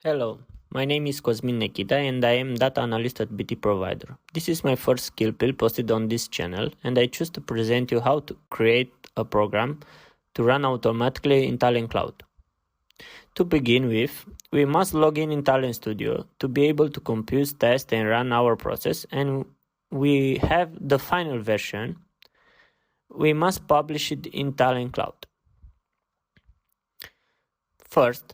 Hello, my name is 𝐂𝐫𝐞𝐚𝐭𝐞𝐝 and I am data analyst at BT Provider. This is my first skill pill posted on this channel and I choose to present you how to create a program to run automatically in Talend Cloud. To begin with, we must log in Talend Studio to be able to compute, test and run our process, and we have the final version. We must publish it in Talend Cloud. First,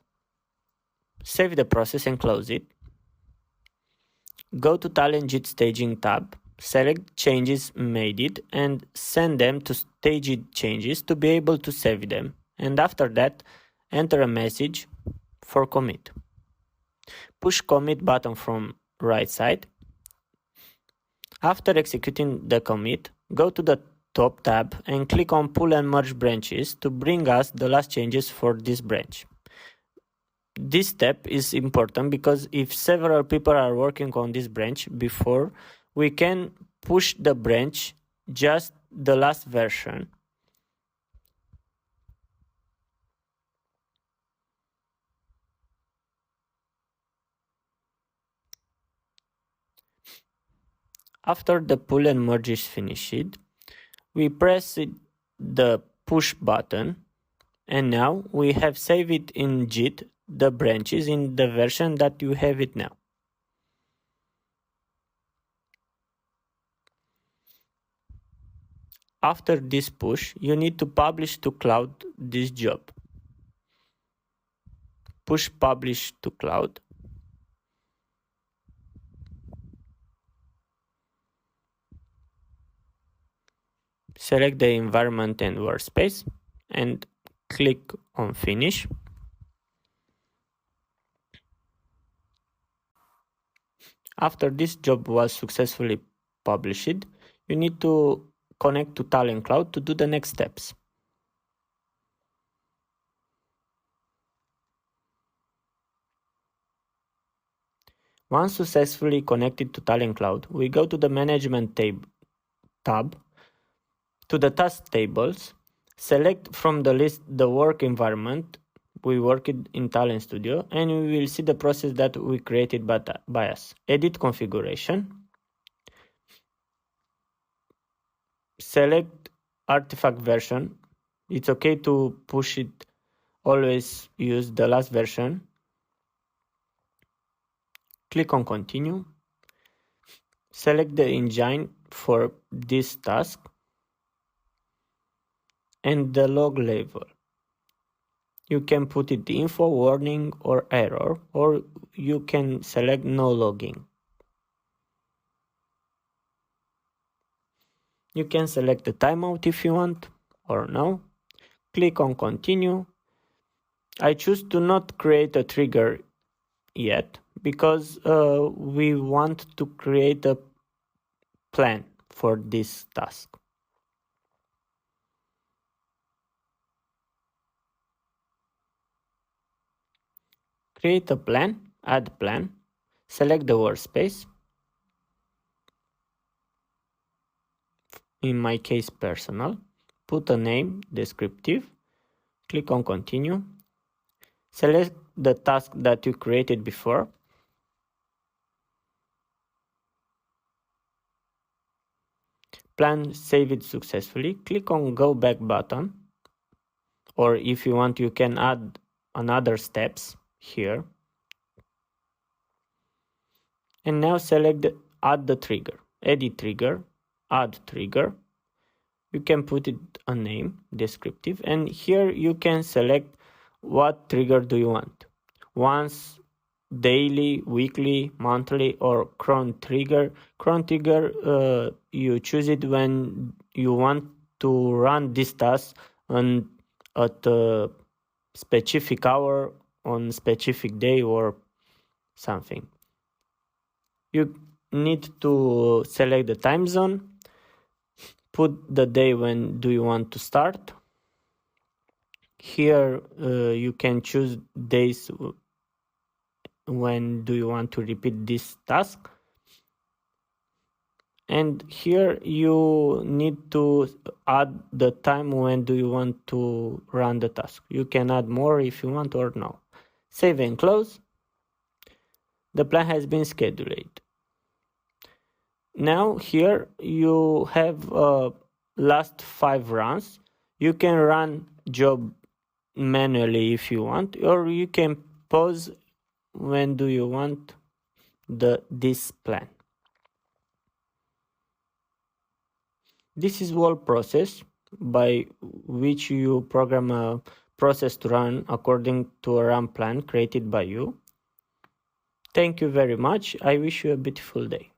save the process and close it. Go to Talend JIT Staging tab, select changes made it and send them to Staged Changes to be able to save them, and after that enter a message for commit. Push commit button from right side. After executing the commit, go to the top tab and click on pull and merge branches to bring us the last changes for this branch. This step is important because if several people are working on this branch before, we can push the branch just the last version. After the pull and merge is finished, we press the push button and now we have saved it in JIT the branches in the version that you have it now. After this push, you need to publish to cloud this job. Push publish to cloud. Select the environment and workspace and click on finish. After this job was successfully published, you need to connect to Talend Cloud to do the next steps. Once successfully connected to Talend Cloud, we go to the Management tab, to the Task tables, select from the list the work environment we worked in Talend Studio, and we will see the process that we created by us. Edit configuration. Select artifact version. It's okay to push it, always use the last version. Click on continue. Select the engine for this task and the log level. You can put it info, warning or error, or you can select no logging. You can select the timeout if you want or no. Click on continue. I choose to not create a trigger yet because we want to create a plan for this task. Create a plan, add plan, select the workspace, in my case personal, put a name, descriptive, click on continue, select the task that you created before, plan saved successfully, click on go back button, or if you want you can add another steps here, and now select add the trigger, edit trigger, add trigger. You can put it a name, descriptive, and here you can select what trigger do you want. Once, daily, weekly, monthly, or cron trigger. Cron trigger, you choose it when you want to run this task at a specific hour on specific day or something. You need to select the time zone, put the day when do you want to start. Here you can choose days when do you want to repeat this task, and here you need to add the time when do you want to run the task. You can add more if you want or no. Save and close. the plan has been scheduled. Now here you have last 5 runs. You can run job manually if you want, or you can pause when do you want this plan. This is whole process by which you program a process to run according to a run plan created by you. Thank you very much. I wish you a beautiful day.